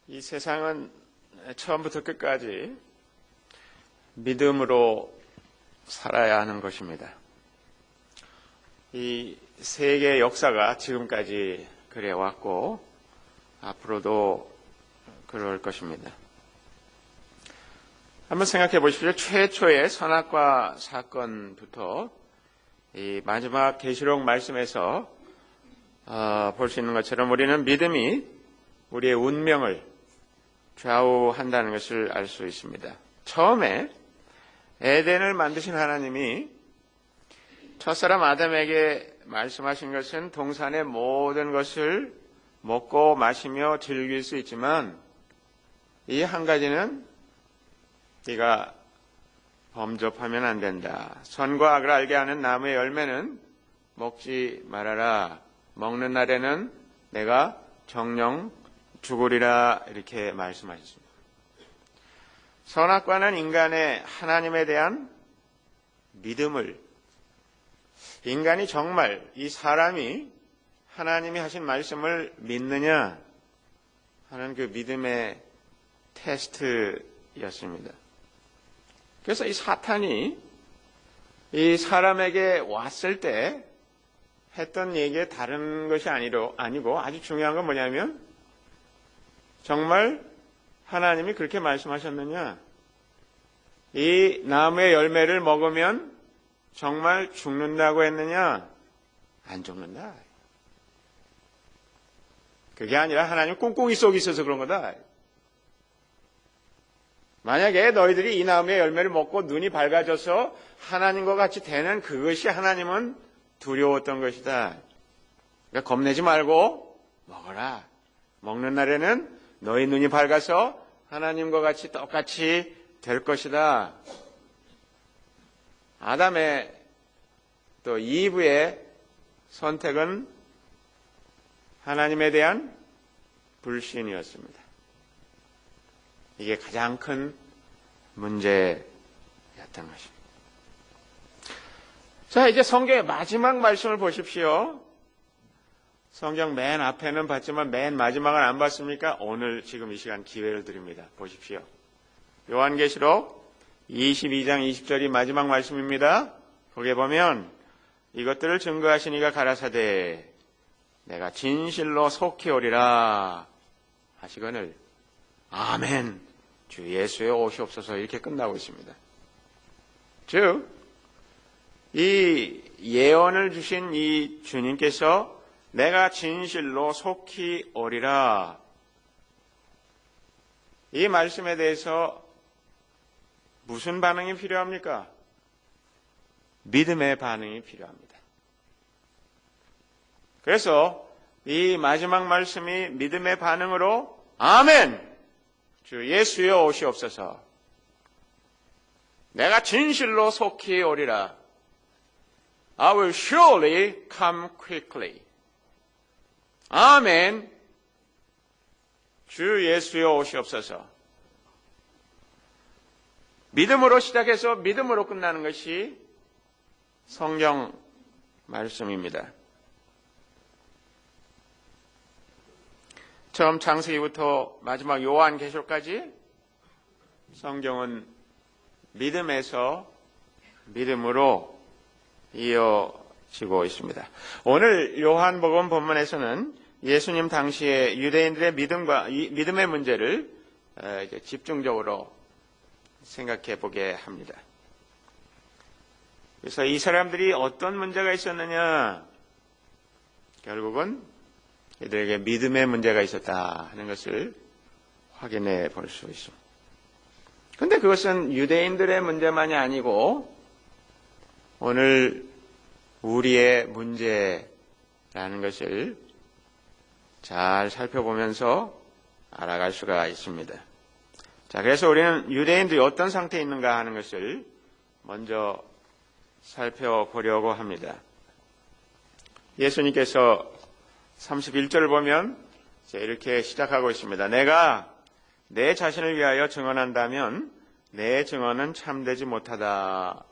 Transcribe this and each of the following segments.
이 세상은 처음부터 끝까지 믿음으로 살아야 하는 것입니다. 이 세계의 역사가 지금까지 그래왔고 앞으로도 그럴 것입니다. 한번 생각해 보십시오. 최초의 선악과 사건부터 이 마지막 계시록 말씀에서 볼 수 있는 것처럼 우리는 믿음이 우리의 운명을 좌우한다는 것을 알 수 있습니다. 처음에 에덴을 만드신 하나님이 첫사람 아담에게 말씀하신 것은 동산의 모든 것을 먹고 마시며 즐길 수 있지만 이 한 가지는 네가 범접하면 안 된다. 선과 악을 알게 하는 나무의 열매는 먹지 말아라. 먹는 날에는 내가 정령 죽으리라 이렇게 말씀하셨습니다. 선악과는 인간의 하나님에 대한 믿음을, 인간이 정말 이 사람이 하나님이 하신 말씀을 믿느냐 하는 그 믿음의 테스트였습니다. 그래서 이 사탄이 이 사람에게 왔을 때 했던 얘기에 다른 것이 아니고 아주 중요한 건 뭐냐면 정말 하나님이 그렇게 말씀하셨느냐? 이 나무의 열매를 먹으면 정말 죽는다고 했느냐? 안 죽는다. 그게 아니라 하나님 꿍꿍이 속에 있어서 그런 거다. 만약에 너희들이 이 나무의 열매를 먹고 눈이 밝아져서 하나님과 같이 되는 그것이 하나님은 두려웠던 것이다. 그러니까 겁내지 말고 먹어라. 먹는 날에는 너희 눈이 밝아서 하나님과 같이 똑같이 될 것이다. 아담의 또 이브의 선택은 하나님에 대한 불신이었습니다. 이게 가장 큰 문제였던 것입니다. 자, 이제 성경의 마지막 말씀을 보십시오. 성경 맨 앞에는 봤지만 맨 마지막은 안 봤습니까? 오늘 지금 이 시간 기회를 드립니다. 보십시오. 요한계시록 22장 20절이 마지막 말씀입니다. 거기에 보면 이것들을 증거하시니가 가라사대 내가 진실로 속히 오리라 하시거늘 아멘 주 예수의 오시옵소서 이렇게 끝나고 있습니다. 즉 이 예언을 주신 이 주님께서 내가 진실로 속히 오리라 이 말씀에 대해서 무슨 반응이 필요합니까? 믿음의 반응이 필요합니다. 그래서 이 마지막 말씀이 믿음의 반응으로 아멘 주 예수의 오시옵소서 내가 진실로 속히 오리라 I will surely come quickly 아멘 주 예수의 오시옵소서 믿음으로 시작해서 믿음으로 끝나는 것이 성경 말씀입니다. 처음 창세기부터 마지막 요한계시록까지 성경은 믿음에서 믿음으로 이어지고 있습니다. 오늘 요한복음 본문에서는 예수님 당시의 유대인들의 믿음의 문제를 이제 집중적으로 생각해 보게 합니다. 그래서 이 사람들이 어떤 문제가 있었느냐? 결국은 이들에게 믿음의 문제가 있었다 하는 것을 확인해 볼 수 있습니다. 그런데 그것은 유대인들의 문제만이 아니고 오늘 우리의 문제라는 것을 잘 살펴보면서 알아갈 수가 있습니다. 자, 그래서 우리는 유대인들이 어떤 상태에 있는가 하는 것을 먼저 살펴보려고 합니다. 예수님께서 31절을 보면 이렇게 시작하고 있습니다. 내가 내 자신을 위하여 증언한다면 내 증언은 참되지 못하다.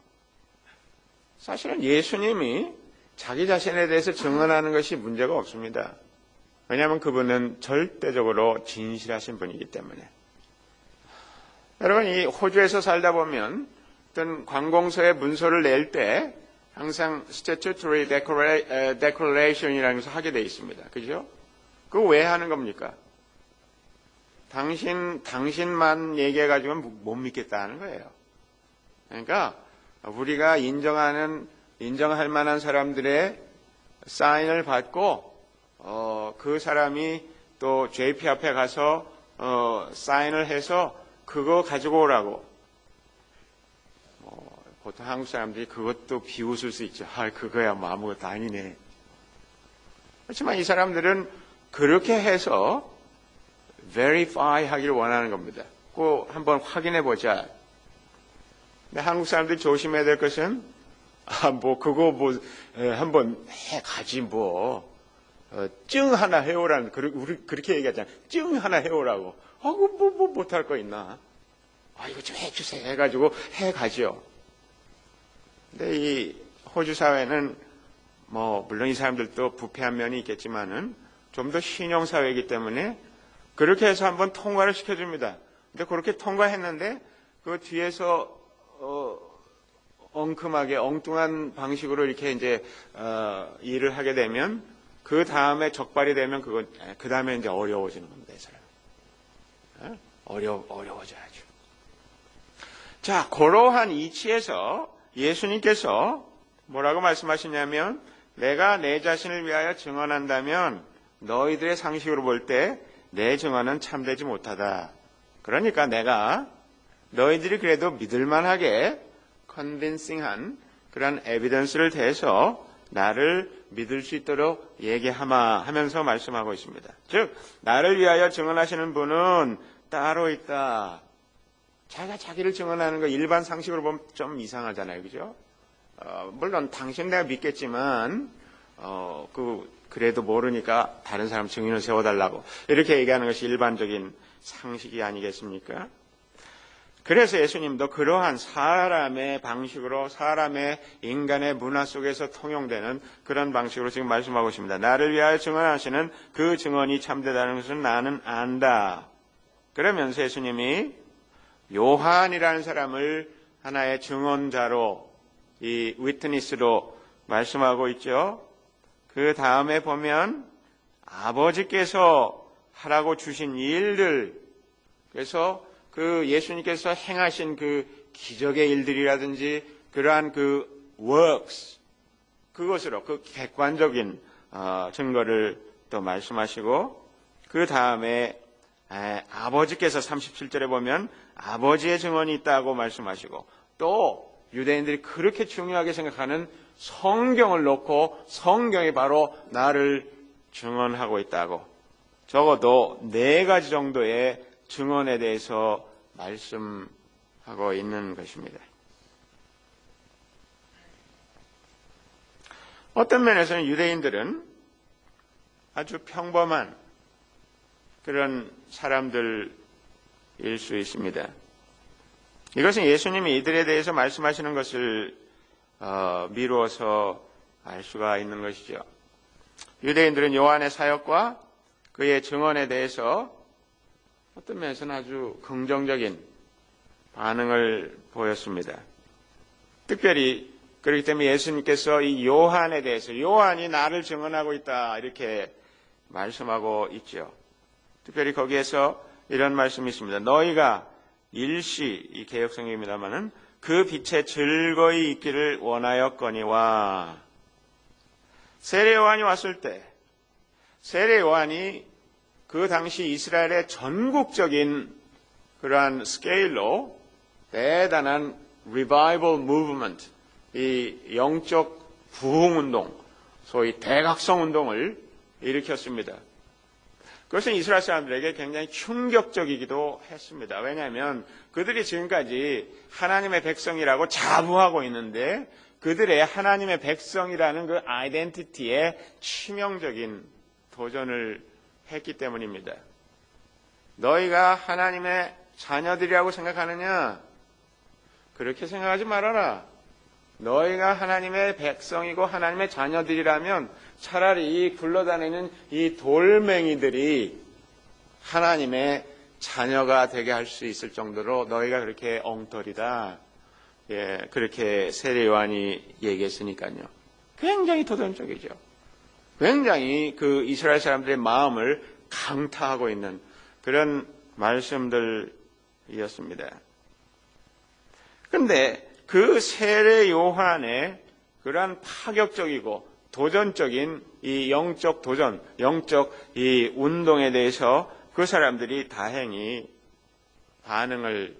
사실은 예수님이 자기 자신에 대해서 증언하는 것이 문제가 없습니다. 왜냐하면 그분은 절대적으로 진실하신 분이기 때문에. 여러분, 이 호주에서 살다 보면 어떤 관공서에 문서를 낼 때 항상 statutory declaration이라는 것을 하게 돼 있습니다. 그죠? 그거 왜 하는 겁니까? 당신만 얘기해가지고는 못 믿겠다는 거예요. 그러니까 우리가 인정할 만한 사람들의 사인을 받고 그 사람이 또 JP 앞에 가서 사인을 해서 그거 가지고 오라고. 보통 한국 사람들이 그것도 비웃을 수 있죠. 그거야 뭐 아무것도 아니네. 그렇지만 이 사람들은 그렇게 해서 verify 하기를 원하는 겁니다. 꼭 한번 확인해 보자. 근데 한국 사람들이 조심해야 될 것은 한번 해 가지 증 하나 해오라는 우리 그렇게 얘기하잖아. 증 하나 해오라고. 못할 거 있나? 이거 좀 해주세요 해가지고 해 가죠. 근데 이 호주 사회는 물론 이 사람들도 부패한 면이 있겠지만은 좀 더 신용 사회이기 때문에 그렇게 해서 한번 통과를 시켜줍니다. 근데 그렇게 통과했는데 그 뒤에서 엉큼하게 엉뚱한 방식으로 이렇게 이제 일을 하게 되면 그 다음에 적발이 되면 그 다음에 이제 어려워지는 겁니다. 이 사람. 어려워져야죠. 자, 그러한 이치에서 예수님께서 뭐라고 말씀하시냐면 내가 내 자신을 위하여 증언한다면 너희들의 상식으로 볼 때 내 증언은 참되지 못하다. 그러니까 내가 너희들이 그래도 믿을만하게 컨빈싱한 그런 에비던스를 대해서 나를 믿을 수 있도록 얘기하마 하면서 말씀하고 있습니다. 즉 나를 위하여 증언하시는 분은 따로 있다. 자기가 자기를 증언하는 거 일반 상식으로 보면 좀 이상하잖아요. 그죠? 물론 당신 내가 믿겠지만 그래도 모르니까 다른 사람 증인을 세워달라고 이렇게 얘기하는 것이 일반적인 상식이 아니겠습니까? 그래서 예수님도 그러한 사람의 방식으로 사람의 인간의 문화 속에서 통용되는 그런 방식으로 지금 말씀하고 있습니다. 나를 위하여 증언하시는 그 증언이 참되다는 것은 나는 안다. 그러면서 예수님이 요한이라는 사람을 하나의 증언자로 이 위트니스로 말씀하고 있죠. 그 다음에 보면 아버지께서 하라고 주신 일들, 그래서 그 예수님께서 행하신 그 기적의 일들이라든지 그러한 그 works, 그것으로 그 객관적인 증거를 또 말씀하시고 그 다음에 아버지께서 37절에 보면 아버지의 증언이 있다고 말씀하시고 또 유대인들이 그렇게 중요하게 생각하는 성경을 놓고 성경이 바로 나를 증언하고 있다고 적어도 4가지 정도의 증언에 대해서 말씀하고 있는 것입니다. 어떤 면에서는 유대인들은 아주 평범한 그런 사람들일 수 있습니다. 이것은 예수님이 이들에 대해서 말씀하시는 것을 미루어서 알 수가 있는 것이죠. 유대인들은 요한의 사역과 그의 증언에 대해서 어떤 면에서는 아주 긍정적인 반응을 보였습니다. 특별히 그렇기 때문에 예수님께서 이 요한에 대해서 요한이 나를 증언하고 있다 이렇게 말씀하고 있죠. 특별히 거기에서 이런 말씀이 있습니다. 너희가 일시, 이 개역성경입니다마는 그 빛에 즐거이 있기를 원하였거니와 세례 요한이 왔을 때 세례 요한이 그 당시 이스라엘의 전국적인 그러한 스케일로 대단한 revival movement, 이 영적 부흥운동, 소위 대각성운동을 일으켰습니다. 그것은 이스라엘 사람들에게 굉장히 충격적이기도 했습니다. 왜냐하면 그들이 지금까지 하나님의 백성이라고 자부하고 있는데 그들의 하나님의 백성이라는 그 아이덴티티에 치명적인 도전을 했기 때문입니다. 너희가 하나님의 자녀들이라고 생각하느냐? 그렇게 생각하지 말아라. 너희가 하나님의 백성이고 하나님의 자녀들이라면 차라리 이 굴러다니는 이 돌멩이들이 하나님의 자녀가 되게 할 수 있을 정도로 너희가 그렇게 엉터리다. 예, 그렇게 세례 요한이 얘기했으니까요. 굉장히 도전적이죠. 굉장히 그 이스라엘 사람들의 마음을 강타하고 있는 그런 말씀들이었습니다. 그런데 그 세례 요한의 그러한 파격적이고 도전적인 이 영적 도전, 영적 이 운동에 대해서 그 사람들이 다행히 반응을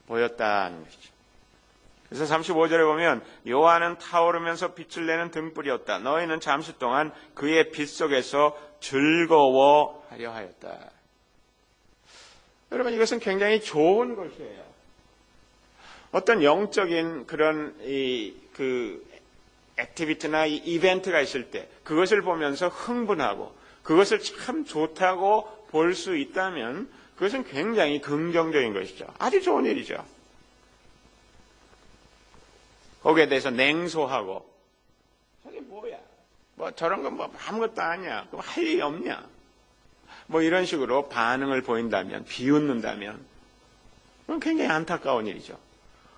보였다는 것이죠. 그래서 35절에 보면 요한은 타오르면서 빛을 내는 등불이었다. 너희는 잠시 동안 그의 빛 속에서 즐거워하려 하였다. 여러분, 이것은 굉장히 좋은 것이에요. 어떤 영적인 그런 액티비티나 이벤트가 있을 때 그것을 보면서 흥분하고 그것을 참 좋다고 볼 수 있다면 그것은 굉장히 긍정적인 것이죠. 아주 좋은 일이죠. 거기에 대해서 냉소하고 저게 뭐야? 뭐 저런 건 뭐 아무것도 아니야. 그럼 할 일이 없냐? 뭐 이런 식으로 반응을 보인다면, 비웃는다면 그건 굉장히 안타까운 일이죠.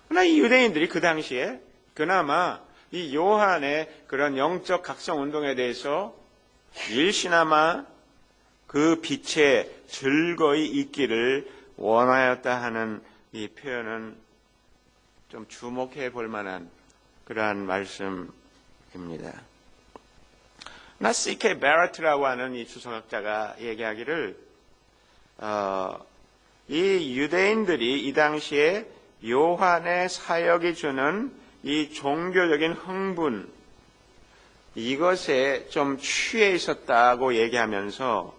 그러나 이 유대인들이 그 당시에 그나마 이 요한의 그런 영적 각성 운동에 대해서 일시나마 그 빛에 즐거이 있기를 원하였다 하는 이 표현은 좀 주목해 볼 만한 그러한 말씀입니다. 나 C.K. 베러트라고 하는 이 주석학자가 얘기하기를 이 유대인들이 이 당시에 요한의 사역이 주는 이 종교적인 흥분 이것에 좀 취해 있었다고 얘기하면서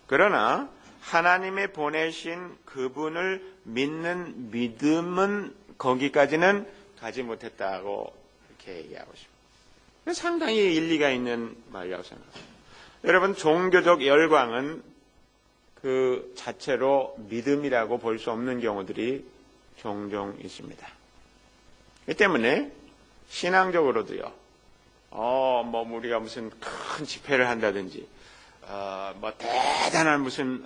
그러나 하나님의 보내신 그분을 믿는 믿음은 거기까지는 가지 못했다고 이렇게 얘기하고 싶습니다. 상당히 일리가 있는 말이라고 생각합니다. 여러분, 종교적 열광은 그 자체로 믿음이라고 볼 수 없는 경우들이 종종 있습니다. 이 때문에 신앙적으로도요, 뭐 우리가 무슨 큰 집회를 한다든지, 뭐 대단한 무슨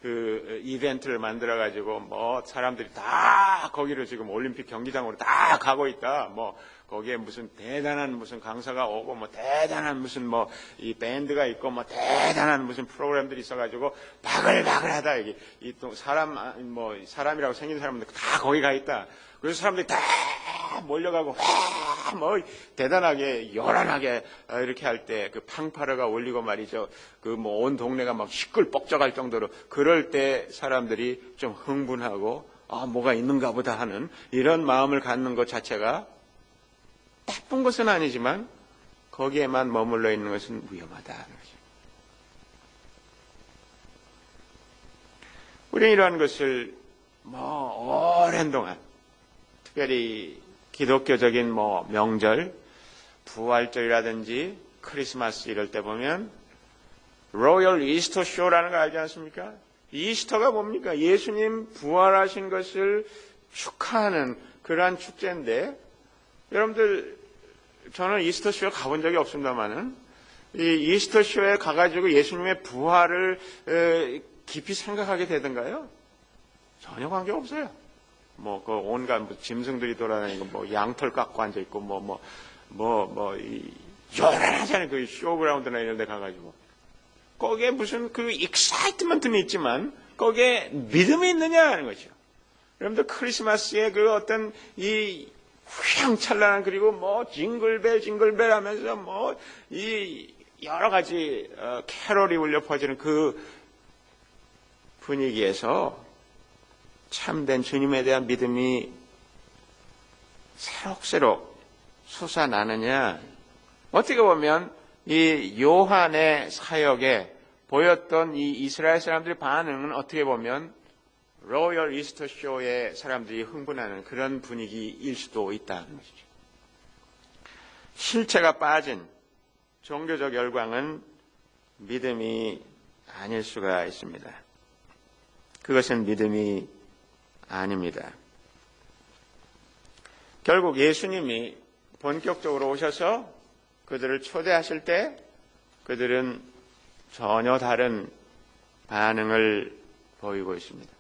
그 이벤트를 만들어 가지고 뭐 사람들이 다 거기로 지금 올림픽 경기장으로 다 가고 있다. 뭐 거기에 무슨 대단한 무슨 강사가 오고 뭐 대단한 무슨 뭐 이 밴드가 있고 뭐 대단한 무슨 프로그램들이 있어 가지고 바글바글하다. 이게 이 또 뭐 사람이라고 생긴 사람들 다 거기 가 있다. 그래서 사람들이 다 몰려가고 뭐 대단하게 요란하게 이렇게 할 때 그 팡파르가 울리고 말이죠. 그 뭐 온 동네가 막 시끌벅적할 정도로 그럴 때 사람들이 좀 흥분하고 뭐가 있는가 보다 하는 이런 마음을 갖는 것 자체가 나쁜 것은 아니지만 거기에만 머물러 있는 것은 위험하다는 거죠. 우리는 이러한 것을 뭐 오랜 동안 특별히 기독교적인 뭐 명절, 부활절이라든지 크리스마스 이럴 때 보면 로열 이스터 쇼라는 거 알지 않습니까? 이스터가 뭡니까? 예수님 부활하신 것을 축하하는 그러한 축제인데 여러분들 저는 이스터 쇼에 가본 적이 없습니다만은 이 이스터 쇼에 가가지고 예수님의 부활을 깊이 생각하게 되던가요? 전혀 관계 없어요. 뭐, 그 온갖 짐승들이 돌아다니고, 뭐, 양털 깎고 앉아있고, 요란하잖아요. 그 쇼그라운드나 이런 데 가가지고. 거기에 무슨 그 익사이트먼트는 있지만, 거기에 믿음이 있느냐 하는 거죠. 여러분들 크리스마스에 그 어떤 이 휘황찬란한 그리고 뭐, 징글벨 하면서 뭐, 이 여러 가지 캐롤이 울려 퍼지는 그 분위기에서 참된 주님에 대한 믿음이 새록새록 솟아나느냐. 어떻게 보면 이 요한의 사역에 보였던 이 이스라엘 사람들의 반응은 어떻게 보면 로열 이스터 쇼의 사람들이 흥분하는 그런 분위기일 수도 있다는 것이죠. 실체가 빠진 종교적 열광은 믿음이 아닐 수가 있습니다. 그것은 믿음이 아닙니다. 결국 예수님이 본격적으로 오셔서 그들을 초대하실 때 그들은 전혀 다른 반응을 보이고 있습니다.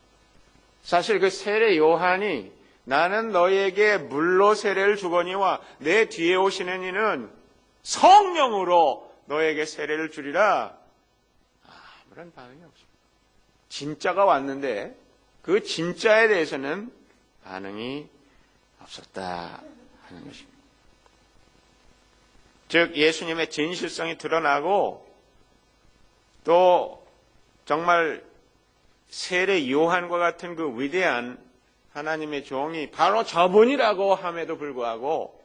사실 그 세례 요한이 나는 너희에게 물로 세례를 주거니와 내 뒤에 오시는 이는 성령으로 너에게 세례를 주리라. 아무런 반응이 없습니다. 진짜가 왔는데 그 진짜에 대해서는 반응이 없었다 하는 것입니다. 즉 예수님의 진실성이 드러나고 또 정말 세례 요한과 같은 그 위대한 하나님의 종이 바로 저분이라고 함에도 불구하고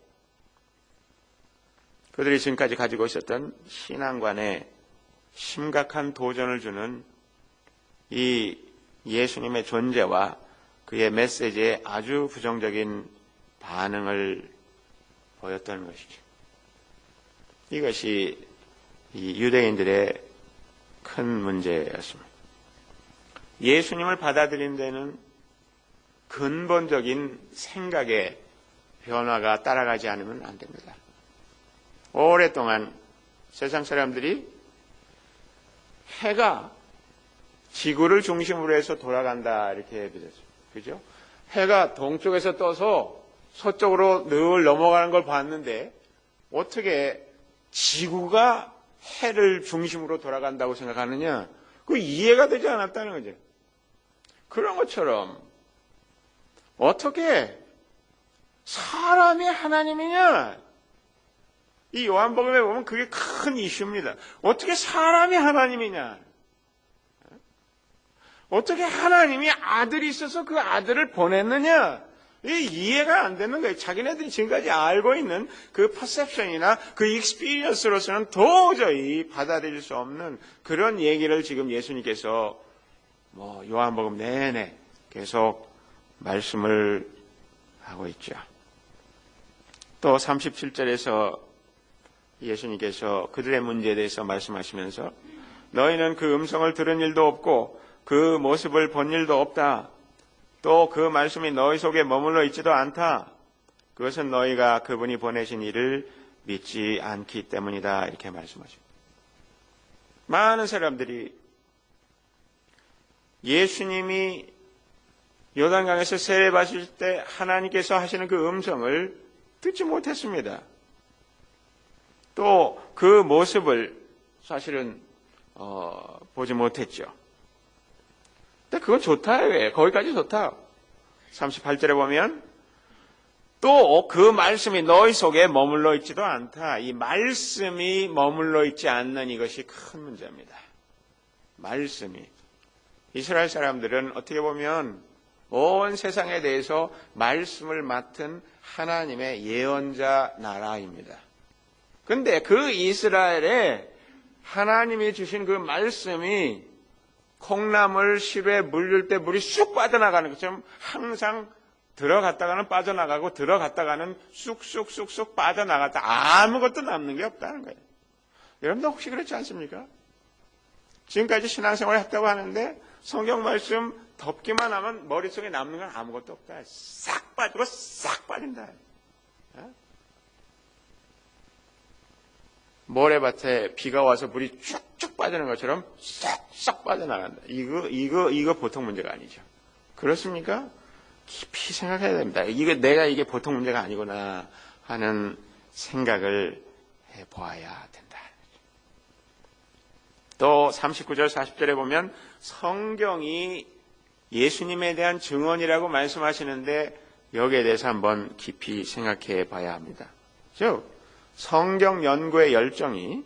그들이 지금까지 가지고 있었던 신앙관에 심각한 도전을 주는 이 예수님의 존재와 그의 메시지에 아주 부정적인 반응을 보였던 것이죠. 이것이 이 유대인들의 큰 문제였습니다. 예수님을 받아들인 데는 근본적인 생각의 변화가 따라가지 않으면 안 됩니다. 오랫동안 세상 사람들이 해가 지구를 중심으로 해서 돌아간다 이렇게 믿었어요. 그죠? 해가 동쪽에서 떠서 서쪽으로 늘 넘어가는 걸 봤는데 어떻게 지구가 해를 중심으로 돌아간다고 생각하느냐? 그 이해가 되지 않았다는 거죠. 그런 것처럼 어떻게 사람이 하나님이냐? 이 요한복음에 보면 그게 큰 이슈입니다. 어떻게 사람이 하나님이냐? 어떻게 하나님이 아들이 있어서 그 아들을 보냈느냐? 이해가 안 되는 거예요. 자기네들이 지금까지 알고 있는 그 퍼셉션이나 그 익스피리언스로서는 도저히 받아들일 수 없는 그런 얘기를 지금 예수님께서 요한복음 내내 계속 말씀을 하고 있죠. 또 37절에서 예수님께서 그들의 문제에 대해서 말씀하시면서 너희는 그 음성을 들은 일도 없고 그 모습을 본 일도 없다. 또 그 말씀이 너희 속에 머물러 있지도 않다. 그것은 너희가 그분이 보내신 이를 믿지 않기 때문이다. 이렇게 말씀하십니다. 많은 사람들이 예수님이 요단강에서 세례 받으실 때 하나님께서 하시는 그 음성을 듣지 못했습니다. 또 그 모습을 사실은 보지 못했죠. 근데 그건 좋다. 왜? 거기까지 좋다. 38절에 보면 또 그 말씀이 너희 속에 머물러 있지도 않다. 이 말씀이 머물러 있지 않는 이것이 큰 문제입니다. 말씀이. 이스라엘 사람들은 어떻게 보면 온 세상에 대해서 말씀을 맡은 하나님의 예언자 나라입니다. 근데 그 이스라엘에 하나님이 주신 그 말씀이 콩나물 시루에 물릴 때 물이 쑥 빠져나가는 것처럼 항상 들어갔다가는 빠져나가고 들어갔다가는 쑥쑥쑥쑥 빠져나갔다 아무것도 남는 게 없다는 거예요. 여러분도 혹시 그렇지 않습니까? 지금까지 신앙생활을 했다고 하는데 성경 말씀 덮기만 하면 머릿속에 남는 건 아무것도 없다. 싹 빠지고 싹 빠진다. 모래밭에 비가 와서 물이 쭉쭉 빠지는 것처럼 쏙쏙 빠져나간다. 이거 보통 문제가 아니죠. 그렇습니까? 깊이 생각해야 됩니다. 이게 보통 문제가 아니구나 하는 생각을 해보아야 된다. 또 39절 40절에 보면 성경이 예수님에 대한 증언이라고 말씀하시는데 여기에 대해서 한번 깊이 생각해 봐야 합니다. 즉 성경 연구의 열정이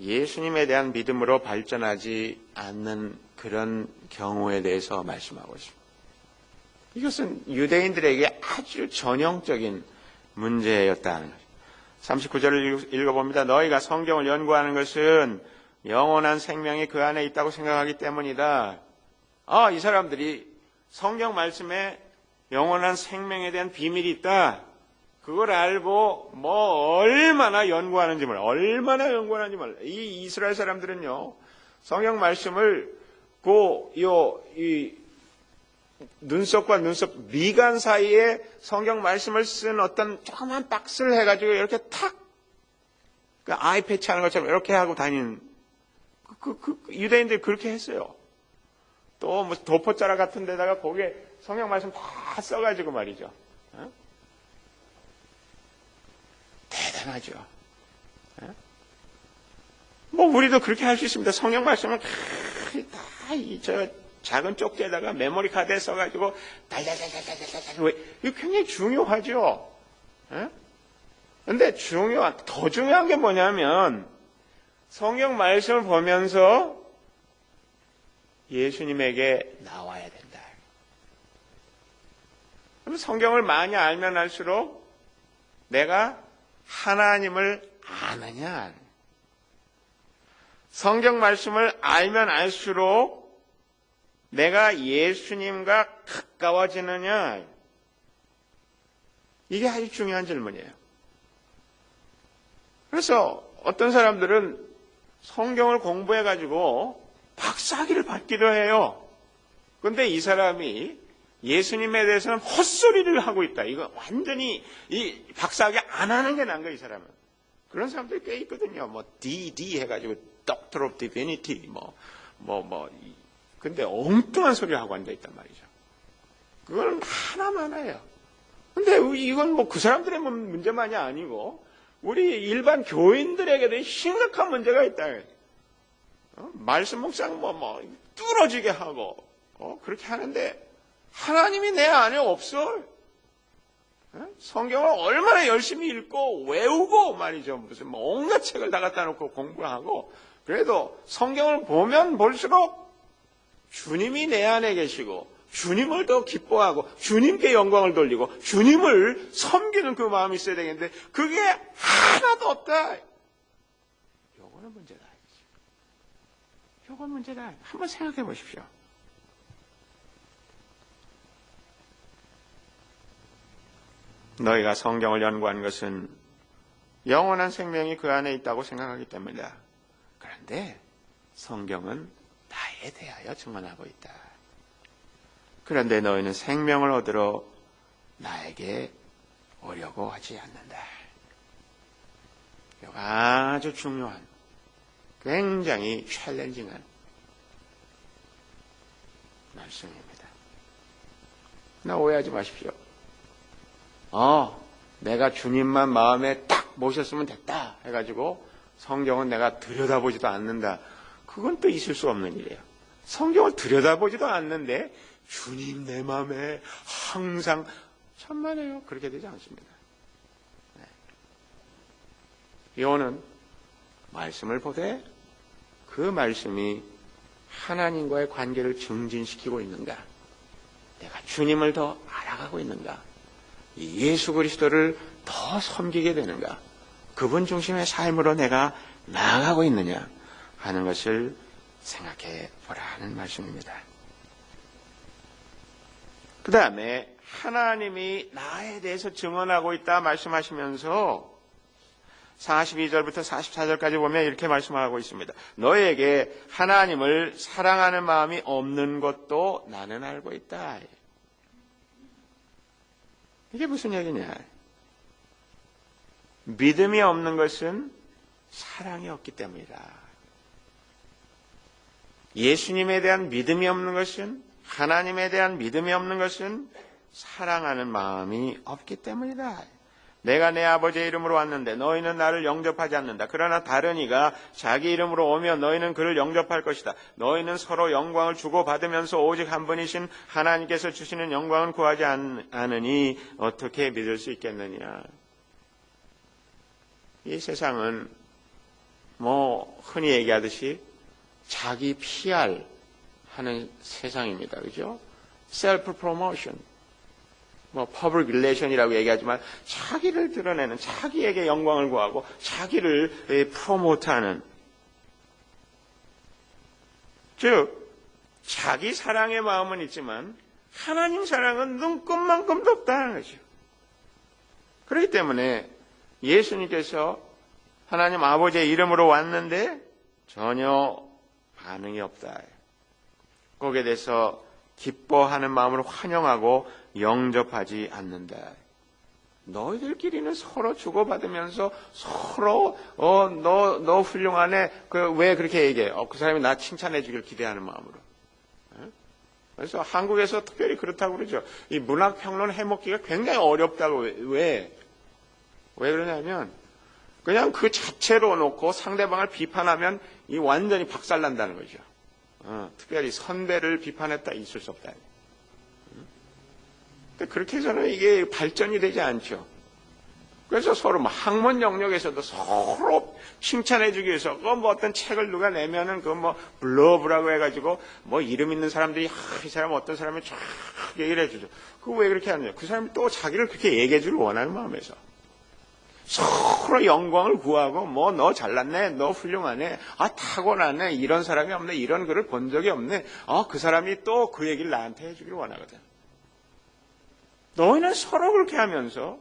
예수님에 대한 믿음으로 발전하지 않는 그런 경우에 대해서 말씀하고 있습니다. 이것은 유대인들에게 아주 전형적인 문제였다는 거죠. 39절을 읽어봅니다. 너희가 성경을 연구하는 것은 영원한 생명이 그 안에 있다고 생각하기 때문이다. 이 사람들이 성경 말씀에 영원한 생명에 대한 비밀이 있다. 그걸 알고 얼마나 연구하는지 몰라. 이 이스라엘 사람들은요. 성경 말씀을 눈썹과 눈썹 미간 사이에 성경 말씀을 쓴 어떤 조그만 박스를 해가지고 이렇게 탁, 그 아이 패치하는 것처럼 이렇게 하고 다니는, 유대인들이 그렇게 했어요. 또 뭐 도포자락 같은 데다가 거기에 성경 말씀 다 써가지고 말이죠. 대단하죠. 뭐 우리도 그렇게 할 수 있습니다. 성경 말씀을 다 저 작은 쪽지에다가 메모리 카드에 써가지고 달달달달달달달. 이거 굉장히 중요하죠. 그런데 더 중요한 게 뭐냐면 성경 말씀을 보면서 예수님에게 나와야 된다. 그럼 성경을 많이 알면 알수록 내가 하나님을 아느냐. 성경 말씀을 알면 알수록 내가 예수님과 가까워지느냐. 이게 아주 중요한 질문이에요. 그래서 어떤 사람들은 성경을 공부해가지고 박사학위를 받기도 해요. 그런데 이 사람이 예수님에 대해서는 헛소리를 하고 있다. 이거 완전히 이 박사학위 안 하는 게 나은 거야, 이 사람은. 그런 사람들이 꽤 있거든요. 뭐 DD 해가지고 Doctor of Divinity 근데 엉뚱한 소리를 하고 앉아 있단 말이죠. 그건 하나만해요. 근데 이건 뭐 그 사람들의 문제만이 아니고 우리 일반 교인들에게도 심각한 문제가 있다. 말씀 묵상 뚫어지게 하고 그렇게 하는데 하나님이 내 안에 없어. 성경을 얼마나 열심히 읽고 외우고 말이죠. 무슨 온갖 책을 다 갖다 놓고 공부하고 그래도 성경을 보면 볼수록 주님이 내 안에 계시고 주님을 더 기뻐하고 주님께 영광을 돌리고 주님을 섬기는 그 마음이 있어야 되겠는데 그게 하나도 없다. 요거는 문제다. 요건 문제다. 한번 생각해 보십시오. 너희가 성경을 연구한 것은 영원한 생명이 그 안에 있다고 생각하기 때문이다. 그런데 성경은 나에 대하여 증언하고 있다. 그런데 너희는 생명을 얻으러 나에게 오려고 하지 않는다. 이거 아주 중요한, 굉장히 챌린징한 말씀입니다. 나 오해하지 마십시오. 내가 주님만 마음에 딱 모셨으면 됐다 해가지고 성경은 내가 들여다보지도 않는다. 그건 또 있을 수 없는 일이에요. 성경을 들여다보지도 않는데 주님 내 마음에 항상 천만에요. 그렇게 되지 않습니다. 요는 말씀을 보되 그 말씀이 하나님과의 관계를 증진시키고 있는가? 내가 주님을 더 알아가고 있는가? 예수 그리스도를 더 섬기게 되는가? 그분 중심의 삶으로 내가 나아가고 있느냐 하는 것을 생각해 보라는 말씀입니다. 그 다음에 하나님이 나에 대해서 증언하고 있다 말씀하시면서 42절부터 44절까지 보면 이렇게 말씀하고 있습니다. 너에게 하나님을 사랑하는 마음이 없는 것도 나는 알고 있다. 이게 무슨 얘기냐? 믿음이 없는 것은 사랑이 없기 때문이다. 예수님에 대한 믿음이 없는 것은, 하나님에 대한 믿음이 없는 것은 사랑하는 마음이 없기 때문이다. 내가 내 아버지의 이름으로 왔는데 너희는 나를 영접하지 않는다. 그러나 다른 이가 자기 이름으로 오면 너희는 그를 영접할 것이다. 너희는 서로 영광을 주고받으면서 오직 한 분이신 하나님께서 주시는 영광은 구하지 않으니 어떻게 믿을 수 있겠느냐. 이 세상은 흔히 얘기하듯이 자기 PR 하는 세상입니다. 그죠? 셀프 프로모션. 퍼블릭 릴레이션이라고 얘기하지만 자기를 드러내는, 자기에게 영광을 구하고 자기를 프로모트하는, 즉 자기 사랑의 마음은 있지만 하나님 사랑은 눈꼽만큼도 없다는 거죠. 그렇기 때문에 예수님께서 하나님 아버지의 이름으로 왔는데 전혀 반응이 없다. 거기에 대해서 기뻐하는 마음으로 환영하고 영접하지 않는다. 너희들끼리는 서로 주고받으면서 서로 너 훌륭하네. 왜 그렇게 얘기해? 그 사람이 나 칭찬해 주길 기대하는 마음으로. 그래서 한국에서 특별히 그렇다고 그러죠. 이 문학평론 해먹기가 굉장히 어렵다고. 왜 그러냐면 그냥 그 자체로 놓고 상대방을 비판하면 이 완전히 박살난다는 거죠. 특별히 선배를 비판했다 있을 수 없다. 그렇게 해서는 이게 발전이 되지 않죠. 그래서 서로 학문 영역에서도 서로 칭찬해주기 위해서 어떤 책을 누가 내면은 블러브라고 해가지고 이름 있는 사람들이 이 사람 어떤 사람이 쫙 얘기를 해주죠. 그거 왜 그렇게 하느냐? 그 사람이 또 자기를 그렇게 얘기해주길 원하는 마음에서 서로 영광을 구하고 너 잘났네, 너 훌륭하네, 타고나네, 이런 사람이 없네, 이런 글을 본 적이 없네. 그 사람이 또 그 얘기를 나한테 해주길 원하거든. 너희는 서로 그렇게 하면서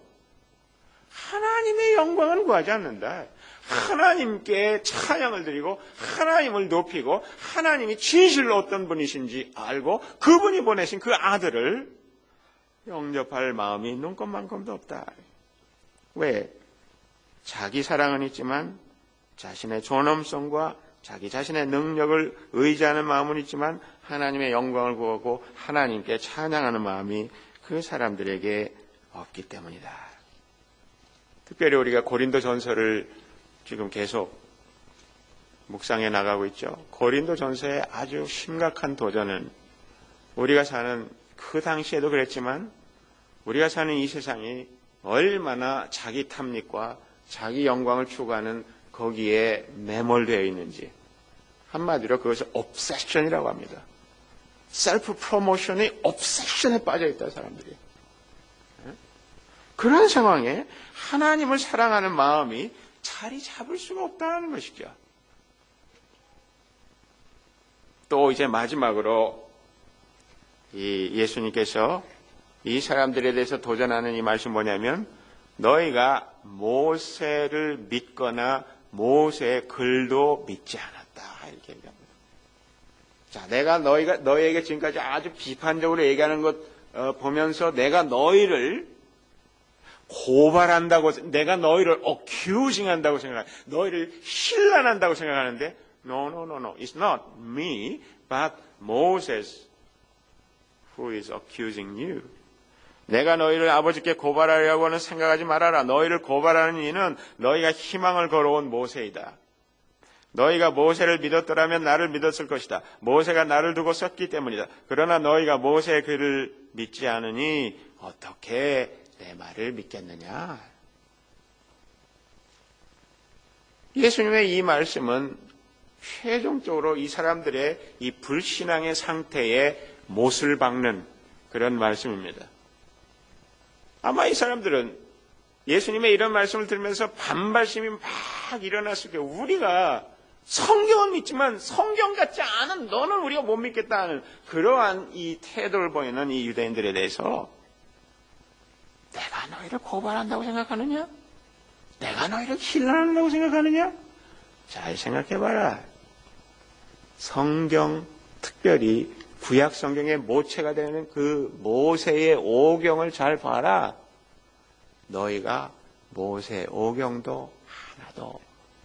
하나님의 영광을 구하지 않는다. 하나님께 찬양을 드리고 하나님을 높이고 하나님이 진실로 어떤 분이신지 알고 그분이 보내신 그 아들을 영접할 마음이 눈꼽만큼도 없다. 왜? 자기 사랑은 있지만 자신의 존엄성과 자기 자신의 능력을 의지하는 마음은 있지만 하나님의 영광을 구하고 하나님께 찬양하는 마음이 그 사람들에게 없기 때문이다. 특별히 우리가 고린도 전서를 지금 계속 묵상해 나가고 있죠. 고린도 전서의 아주 심각한 도전은 우리가 사는 그 당시에도 그랬지만 우리가 사는 이 세상이 얼마나 자기 탐닉과 자기 영광을 추구하는 거기에 매몰되어 있는지, 한마디로 그것을 obsession이라고 합니다. 셀프 프로모션이 obsession에 빠져 있다, 사람들이. 그런 상황에 하나님을 사랑하는 마음이 자리 잡을 수가 없다는 것이죠. 또 이제 마지막으로 이 예수님께서 이 사람들에 대해서 도전하는 이 말씀 뭐냐면, 너희가 모세를 믿거나 모세의 글도 믿지 않았다, 이렇게 얘기합니다. 자, 내가 너희에게 지금까지 아주 비판적으로 얘기하는 것 보면서 내가 너희를 고발한다고, 내가 너희를 accusing 한다고 생각해, 너희를 신란한다고 생각하는데, no, it's not me, but Moses who is accusing you. 내가 너희를 아버지께 고발하려고 하는 생각하지 말아라. 너희를 고발하는 이는 너희가 희망을 걸어온 모세이다. 너희가 모세를 믿었더라면 나를 믿었을 것이다. 모세가 나를 두고 썼기 때문이다. 그러나 너희가 모세의 글을 믿지 않으니 어떻게 내 말을 믿겠느냐? 예수님의 이 말씀은 최종적으로 이 사람들의 이 불신앙의 상태에 못을 박는 그런 말씀입니다. 아마 이 사람들은 예수님의 이런 말씀을 들으면서 반발심이 막 일어났을 때, 우리가 성경은 믿지만 성경 같지 않은 너는 우리가 못 믿겠다 하는 그러한 이 태도를 보이는 이 유대인들에 대해서, 내가 너희를 고발한다고 생각하느냐? 내가 너희를 신란한다고 생각하느냐? 잘 생각해봐라. 성경, 특별히 구약 성경의 모체가 되는 그 모세의 오경을 잘 봐라. 너희가 모세 오경도 하나도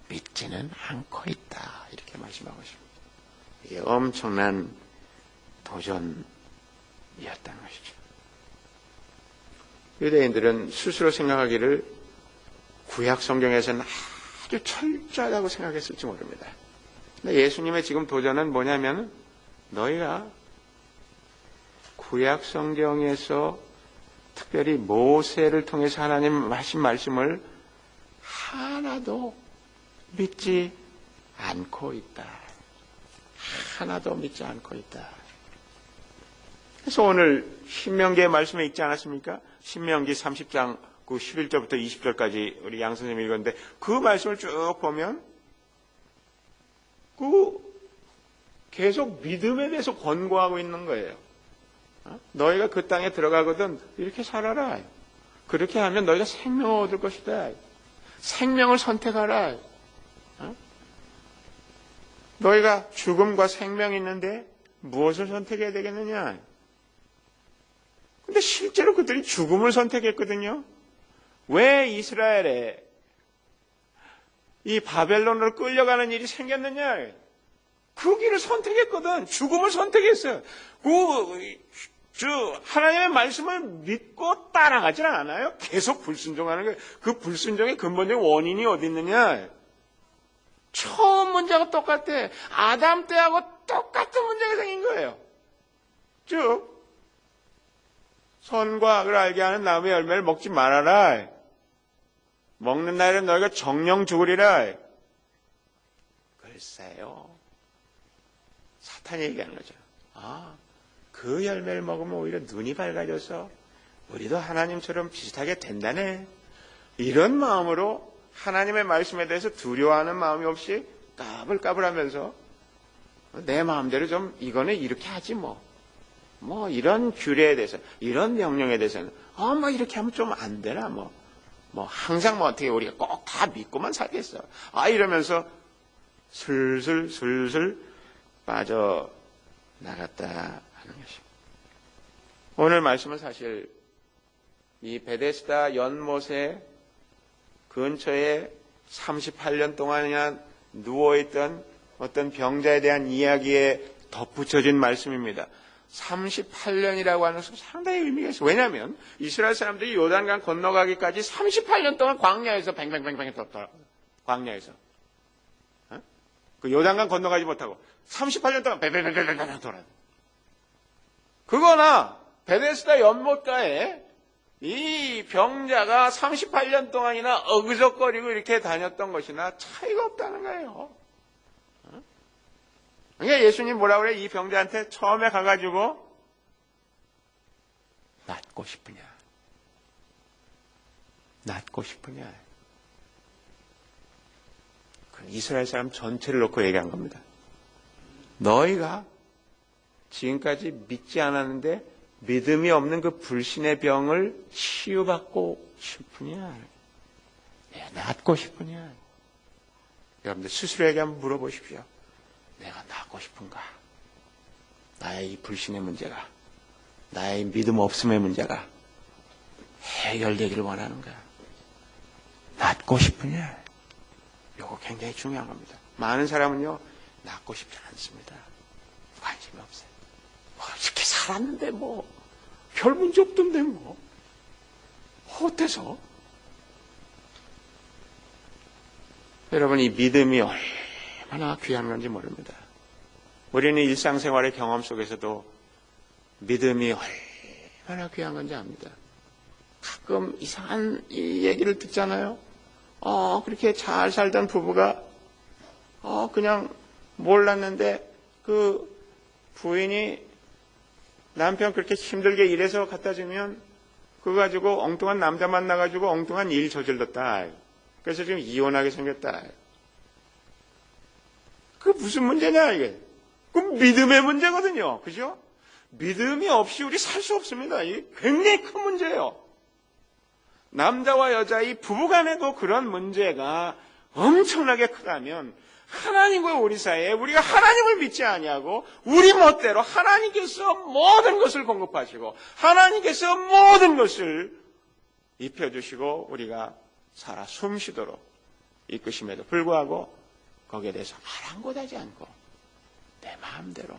믿지는 않고 있다, 이렇게 말씀하고 있습니다. 이게 엄청난 도전이었다는 것이죠. 유대인들은 스스로 생각하기를 구약 성경에서는 아주 철저하다고 생각했을지 모릅니다. 근데 예수님의 지금 도전은 뭐냐면, 너희가 구약 성경에서 특별히 모세를 통해서 하나님 하신 말씀을 하나도 믿지 않고 있다. 하나도 믿지 않고 있다. 그래서 오늘 신명기의 말씀에 있지 않았습니까? 신명기 30장 11절부터 20절까지 우리 양 선생님이 읽었는데, 그 말씀을 쭉 보면 계속 믿음에 대해서 권고하고 있는 거예요. 너희가 그 땅에 들어가거든 이렇게 살아라. 그렇게 하면 너희가 생명을 얻을 것이다. 생명을 선택하라. 너희가 죽음과 생명이 있는데 무엇을 선택해야 되겠느냐? 근데 실제로 그들이 죽음을 선택했거든요. 왜 이스라엘에 이 바벨론으로 끌려가는 일이 생겼느냐? 그 길을 선택했거든. 죽음을 선택했어요. 하나님의 말씀을 믿고 따라가질 않아요. 계속 불순종하는 거예요. 그 불순종의 근본적인 원인이 어디 있느냐? 처음 문제가 똑같아. 아담 때하고 똑같은 문제가 생긴 거예요. 쭉 선과 악을 알게 하는 나무의 열매를 먹지 말아라. 먹는 날에 너희가 정령 죽으리라. 글쎄요. 사탄이 얘기하는 거죠. 그 열매를 먹으면 오히려 눈이 밝아져서 우리도 하나님처럼 비슷하게 된다네. 이런 마음으로 하나님의 말씀에 대해서 두려워하는 마음이 없이 까불까불하면서 내 마음대로 좀 이거는 이렇게 하지 뭐 이런 규례에 대해서 이런 명령에 대해서는 이렇게 하면 좀 안 되나 항상 어떻게 우리가 꼭 다 믿고만 살겠어. 이러면서 슬슬 빠져 나갔다 하는 것입니다. 오늘 말씀은 사실 이 베데스다 연못의 근처에 38년 동안이나 누워있던 어떤 병자에 대한 이야기에 덧붙여진 말씀입니다. 38년이라고 하는 것은 상당히 의미가 있어요. 왜냐하면 이스라엘 사람들이 요단강 건너가기까지 38년 동안 광야에서 뱅뱅뱅뱅 돌아. 광야에서. 그 요단강 건너가지 못하고 38년 동안 뱅뱅뱅뱅 돌아. 그거나 베데스다 연못가에 이 병자가 38년 동안이나 어그적거리고 이렇게 다녔던 것이나 차이가 없다는 거예요. 그러니까 예수님 뭐라 그래? 이 병자한테 처음에 가가지고 낫고 싶으냐? 낫고 싶으냐? 이스라엘 사람 전체를 놓고 얘기한 겁니다. 너희가 지금까지 믿지 않았는데 믿음이 없는 그 불신의 병을 치유받고 싶으냐? 낫고 싶으냐? 여러분들 스스로에게 한번 물어보십시오. 내가 낫고 싶은가? 나의 이 불신의 문제가, 나의 믿음 없음의 문제가 해결되기를 원하는가? 낫고 싶으냐? 이거 굉장히 중요한 겁니다. 많은 사람은요, 낫고 싶지 않습니다. 관심이 없어요. 이렇게 살았는데 별 문제 없던데 어때서? 여러분, 이 믿음이 얼마나 귀한 건지 모릅니다. 우리는 일상생활의 경험 속에서도 믿음이 얼마나 귀한 건지 압니다. 가끔 이상한 이 얘기를 듣잖아요. 그렇게 잘 살던 부부가 그냥 몰랐는데 그 부인이 남편 그렇게 힘들게 일해서 갖다 주면 그거 가지고 엉뚱한 남자 만나가지고 엉뚱한 일 저질렀다. 그래서 지금 이혼하게 생겼다. 그 무슨 문제냐 이게? 그 믿음의 문제거든요. 그죠? 믿음이 없이 우리 살 수 없습니다. 이게 굉장히 큰 문제예요. 남자와 여자 이 부부간에도 그런 문제가 엄청나게 크다면 하나님과 우리 사이에 우리가 하나님을 믿지 아니하고 우리 멋대로 하나님께서 모든 것을 공급하시고 하나님께서 모든 것을 입혀주시고 우리가 살아 숨쉬도록 이끄심에도 불구하고 거기에 대해서 아랑곳하지 않고 내 마음대로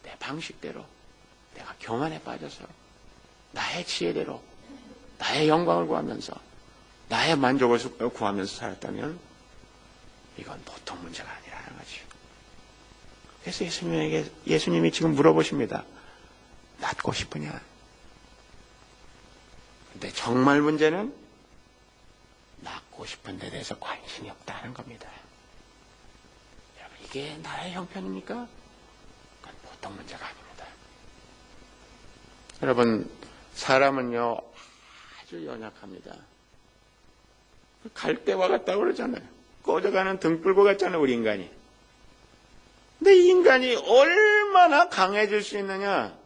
내 방식대로 내가 교만에 빠져서 나의 지혜대로 나의 영광을 구하면서 나의 만족을 구하면서 살았다면 이건 보통 문제가 아니라는 거지. 그래서 예수님이 지금 물어보십니다. 낫고 싶으냐? 근데 정말 문제는 낫고 싶은 데 대해서 관심이 없다는 겁니다. 여러분, 이게 나의 형편입니까? 그건 보통 문제가 아닙니다. 여러분, 사람은요 아주 연약합니다. 갈대와 같다고 그러잖아요. 꺼져가는 등불과 같잖아요, 우리 인간이. 근데 이 인간이 얼마나 강해질 수 있느냐?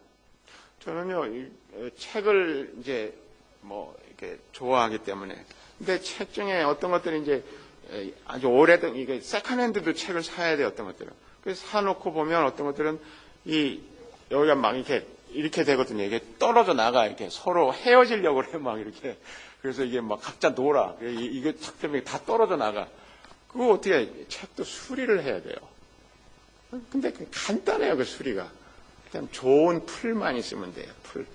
저는요, 책을 이제 이렇게 좋아하기 때문에. 근데 책 중에 어떤 것들이 이제 아주 오래된, 이게 세컨핸드도 책을 사야 돼요, 어떤 것들은. 그래서 사놓고 보면 어떤 것들은 여기가 막 이렇게 이렇게 되거든요. 이게 떨어져 나가. 이렇게 서로 헤어지려고 해, 막 이렇게. 그래서 이게 막 각자 놀아. 이게 탁 때문에 다 떨어져 나가. 그거 어떻게 해? 책도 수리를 해야 돼요. 근데 간단해요, 그 수리가. 그냥 좋은 풀만 있으면 돼요, 풀.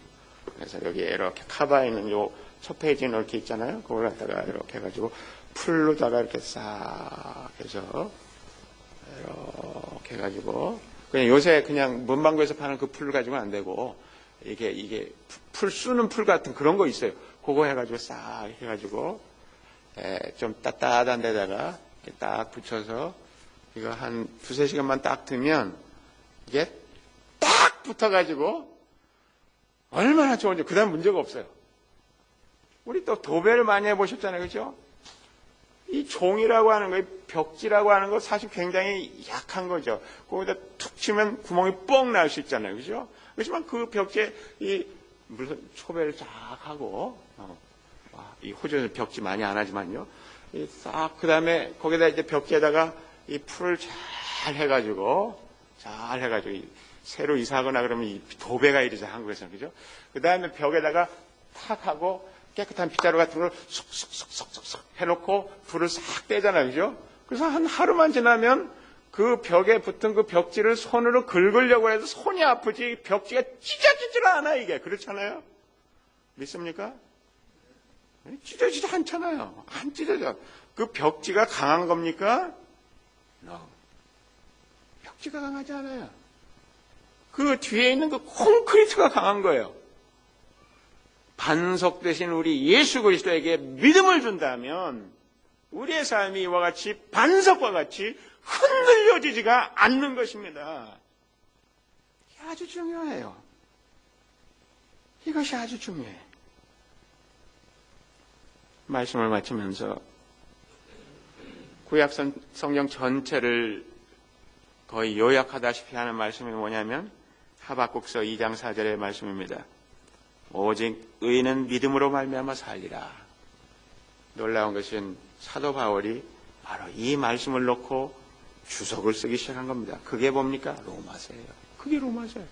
그래서 여기 이렇게 카바에 있는 요 첫 페이지는 이렇게 있잖아요. 그걸 갖다가 이렇게 해가지고 풀로다가 이렇게 싹 해서 이렇게 해가지고 그냥 요새 그냥 문방구에서 파는 그 풀 가지고는 안 되고 이게 풀 쑤는 풀 같은 그런 거 있어요. 그거 해가지고 싹 해가지고 좀 따뜻한 데다가 이렇게 딱 붙여서 이거 한 2-3시간만 딱 두면 이게 딱 붙어가지고 얼마나 좋은지 그 다음 문제가 없어요. 우리 또 도배를 많이 해보셨잖아요. 그죠? 이 종이라고 하는 거, 벽지라고 하는 거 사실 굉장히 약한 거죠. 거기다 툭 치면 구멍이 뻥 날 수 있잖아요. 그죠? 그렇지만 그 벽지에 물론 초배를 쫙 하고, 이 호주는 벽지 많이 안 하지만요. 싹, 그 다음에 거기다 이제 벽지에다가 이 풀을 잘 해가지고, 새로 이사하거나 그러면 이 도배가 이러죠. 한국에서는. 그죠? 그 다음에 벽에다가 탁 하고 깨끗한 빗자루 같은 걸 쏙쏙쏙쏙쏙 해놓고 불을 싹 떼잖아요. 그죠? 그래서 한 하루만 지나면 그 벽에 붙은 그 벽지를 손으로 긁으려고 해도 손이 아프지 벽지가 찢어지질 않아 이게. 그렇잖아요? 믿습니까? 찢어지지 않잖아요. 안 찢어져. 그 벽지가 강한 겁니까? No. 벽지가 강하지 않아요. 그 뒤에 있는 그 콘크리트가 강한 거예요. 반석 대신 우리 예수 그리스도에게 믿음을 준다면 우리의 삶이 이와 같이 반석과 같이 흔들려지지가 않는 것입니다. 이게 아주 중요해요. 이것이 아주 중요해요. 말씀을 마치면서 구약 성경 전체를 거의 요약하다시피 하는 말씀이 뭐냐면 하박국서 2장 4절의 말씀입니다. 오직 의인은 믿음으로 말미암아 살리라. 놀라운 것은 사도 바울이 바로 이 말씀을 놓고 주석을 쓰기 시작한 겁니다. 그게 뭡니까? 로마서예요. 그게 로마서예요.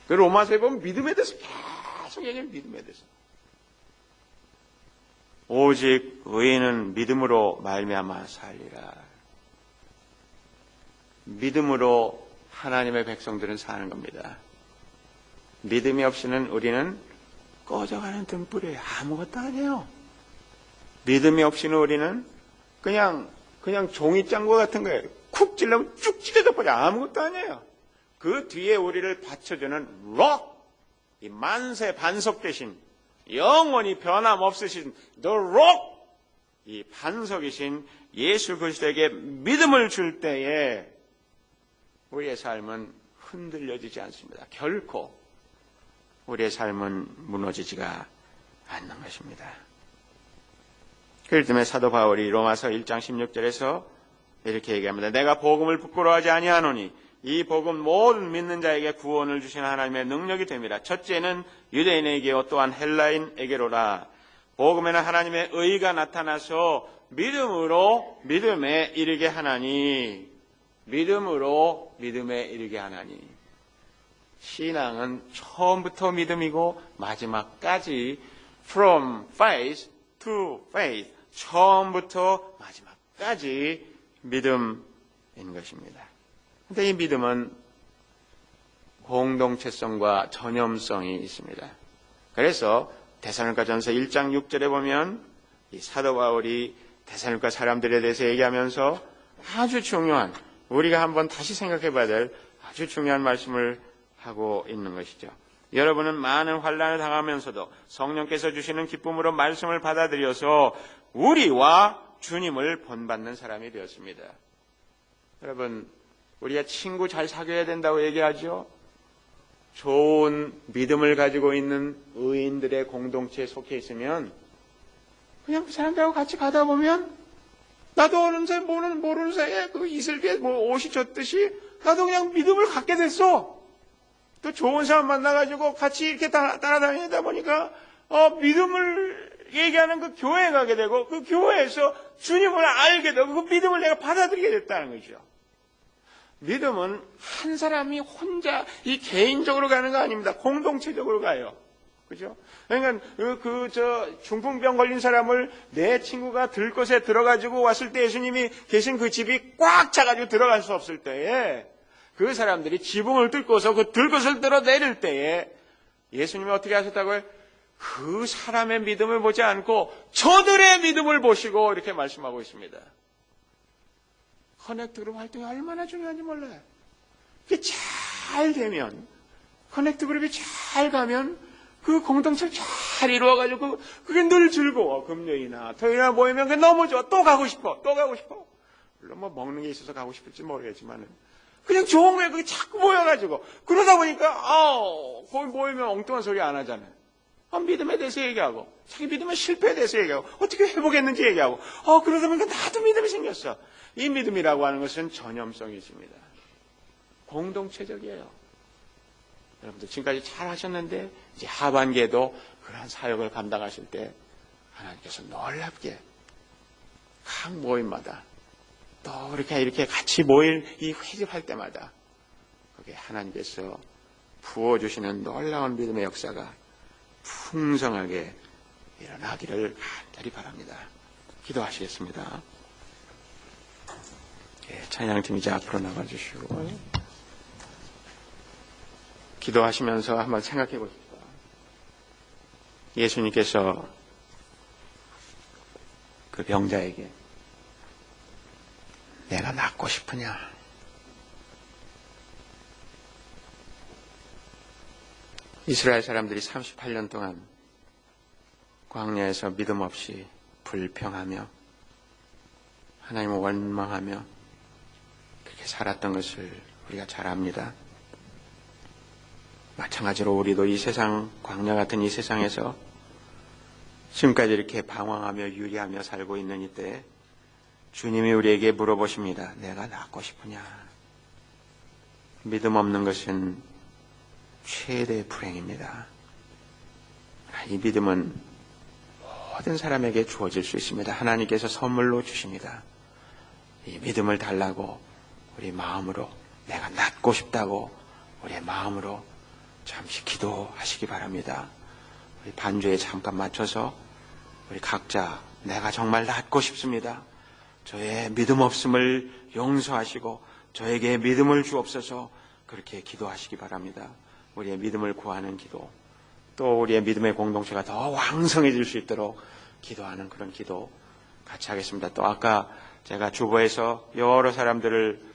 그 로마서에 보면 믿음에 대해서 계속 얘기해요. 믿음에 대해서. 오직 의인은 믿음으로 말미암아 살리라. 믿음으로 하나님의 백성들은 사는 겁니다. 믿음이 없이는 우리는 꺼져가는 등불이에요. 아무것도 아니에요. 믿음이 없이는 우리는 그냥 종이장과 같은 거예요. 쿡 찔러면 쭉 찢어져 버려. 아무것도 아니에요. 그 뒤에 우리를 받쳐주는 록, 이 만세 반석 대신 영원히 변함없으신 the rock, 이 반석이신 예수 그리스도에게 믿음을 줄 때에 우리의 삶은 흔들려지지 않습니다. 결코 우리의 삶은 무너지지가 않는 것입니다. 그럴 때문에 사도 바울이 로마서 1장 16절에서 이렇게 얘기합니다. 내가 복음을 부끄러워하지 아니하노니 이 복음 모든 믿는 자에게 구원을 주시는 하나님의 능력이 됩니다. 첫째는 유대인에게요 또한 헬라인에게로라. 복음에는 하나님의 의가 나타나서 믿음으로 믿음에 이르게 하나니, 믿음으로 믿음에 이르게 하나니. 신앙은 처음부터 믿음이고 마지막까지 from faith to faith, 처음부터 마지막까지 믿음인 것입니다. 그런데 이 믿음은 공동체성과 전염성이 있습니다. 그래서 데살로니가전서 1장 6절에 보면 이 사도 바울이 데살로니가 사람들에 대해서 얘기하면서 아주 중요한, 우리가 한번 다시 생각해 봐야 될 아주 중요한 말씀을 하고 있는 것이죠. 여러분은 많은 환난을 당하면서도 성령께서 주시는 기쁨으로 말씀을 받아들여서 우리와 주님을 본받는 사람이 되었습니다. 여러분, 우리가 친구 잘 사귀어야 된다고 얘기하죠. 좋은 믿음을 가지고 있는 의인들의 공동체에 속해 있으면 그냥 그 사람들하고 같이 가다 보면 나도 어느 사이 모르는 사이에 그 이슬비에 옷이 젖듯이 나도 그냥 믿음을 갖게 됐어. 또 좋은 사람 만나가지고 같이 이렇게 따라다니다 보니까 믿음을 얘기하는 그 교회에 가게 되고 그 교회에서 주님을 알게 되고 그 믿음을 내가 받아들이게 됐다는 거죠. 믿음은 한 사람이 혼자 이 개인적으로 가는 거 아닙니다. 공동체적으로 가요. 그죠? 그러니까 중풍병 걸린 사람을 내 친구가 들것에 들어가지고 왔을 때 예수님이 계신 그 집이 꽉 차가지고 들어갈 수 없을 때에 그 사람들이 지붕을 뚫고서 그 들것을 들어 내릴 때에 예수님이 어떻게 하셨다고요? 그 사람의 믿음을 보지 않고 저들의 믿음을 보시고 이렇게 말씀하고 있습니다. 커넥트 그룹 활동이 얼마나 중요한지 몰라요. 이게 잘 되면, 커넥트 그룹이 잘 가면 그 공동체를 잘 이루어가지고 그게 늘 즐거워. 금요일이나 토요일이나 모이면 그게 너무 좋아. 또 가고 싶어. 또 가고 싶어. 물론 뭐 먹는 게 있어서 가고 싶을지 모르겠지만은 그냥 좋은 거에 그게 자꾸 모여가지고 그러다 보니까 거기 모이면 엉뚱한 소리 안 하잖아요. 믿음에 대해서 얘기하고 자기 믿음의 실패에 대해서 얘기하고 어떻게 회복했는지 얘기하고 그러다 보니까 나도 믿음이 생겼어. 이 믿음이라고 하는 것은 전염성이 있습니다. 공동체적이에요. 여러분들 지금까지 잘 하셨는데 이제 하반기에도 그러한 사역을 감당하실 때 하나님께서 놀랍게 각 모임마다 또 이렇게 같이 모일 이 회집할 때마다 거기에 하나님께서 부어주시는 놀라운 믿음의 역사가 풍성하게 일어나기를 간절히 바랍니다. 기도하시겠습니다. 찬양팀 이제 앞으로 나가주시고 기도하시면서 한번 생각해 보십시오. 예수님께서 그 병자에게 내가 낫고 싶으냐? 이스라엘 사람들이 38년 동안 광야에서 믿음 없이 불평하며 하나님을 원망하며 그렇게 살았던 것을 우리가 잘 압니다. 마찬가지로 우리도 이 세상, 광야 같은 이 세상에서 지금까지 이렇게 방황하며 유리하며 살고 있는 이때에 주님이 우리에게 물어보십니다. 내가 낫고 싶으냐? 믿음 없는 것은 최대의 불행입니다. 이 믿음은 모든 사람에게 주어질 수 있습니다. 하나님께서 선물로 주십니다. 이 믿음을 달라고 우리 마음으로 내가 낫고 싶다고 우리의 마음으로 잠시 기도하시기 바랍니다. 우리 반주에 잠깐 맞춰서 우리 각자 내가 정말 낫고 싶습니다. 저의 믿음 없음을 용서하시고 저에게 믿음을 주옵소서 그렇게 기도하시기 바랍니다. 우리의 믿음을 구하는 기도 또 우리의 믿음의 공동체가 더 왕성해질 수 있도록 기도하는 그런 기도 같이 하겠습니다. 또 아까 제가 주보에서 여러 사람들을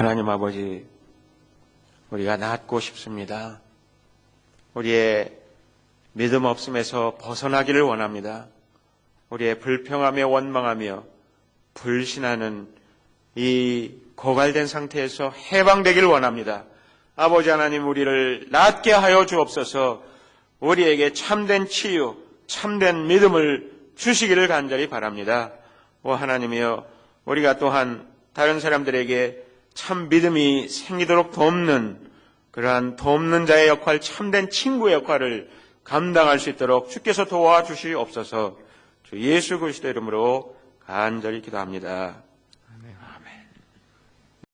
하나님 아버지, 우리가 낫고 싶습니다. 우리의 믿음 없음에서 벗어나기를 원합니다. 우리의 불평하며 원망하며 불신하는 이 고갈된 상태에서 해방되기를 원합니다. 아버지 하나님, 우리를 낫게 하여 주옵소서. 우리에게 참된 치유, 참된 믿음을 주시기를 간절히 바랍니다. 오 하나님이여, 우리가 또한 다른 사람들에게 참 믿음이 생기도록 돕는 그러한 돕는 자의 역할, 참된 친구의 역할을 감당할 수 있도록 주께서 도와주시옵소서. 주 예수 그리스도 이름으로 간절히 기도합니다.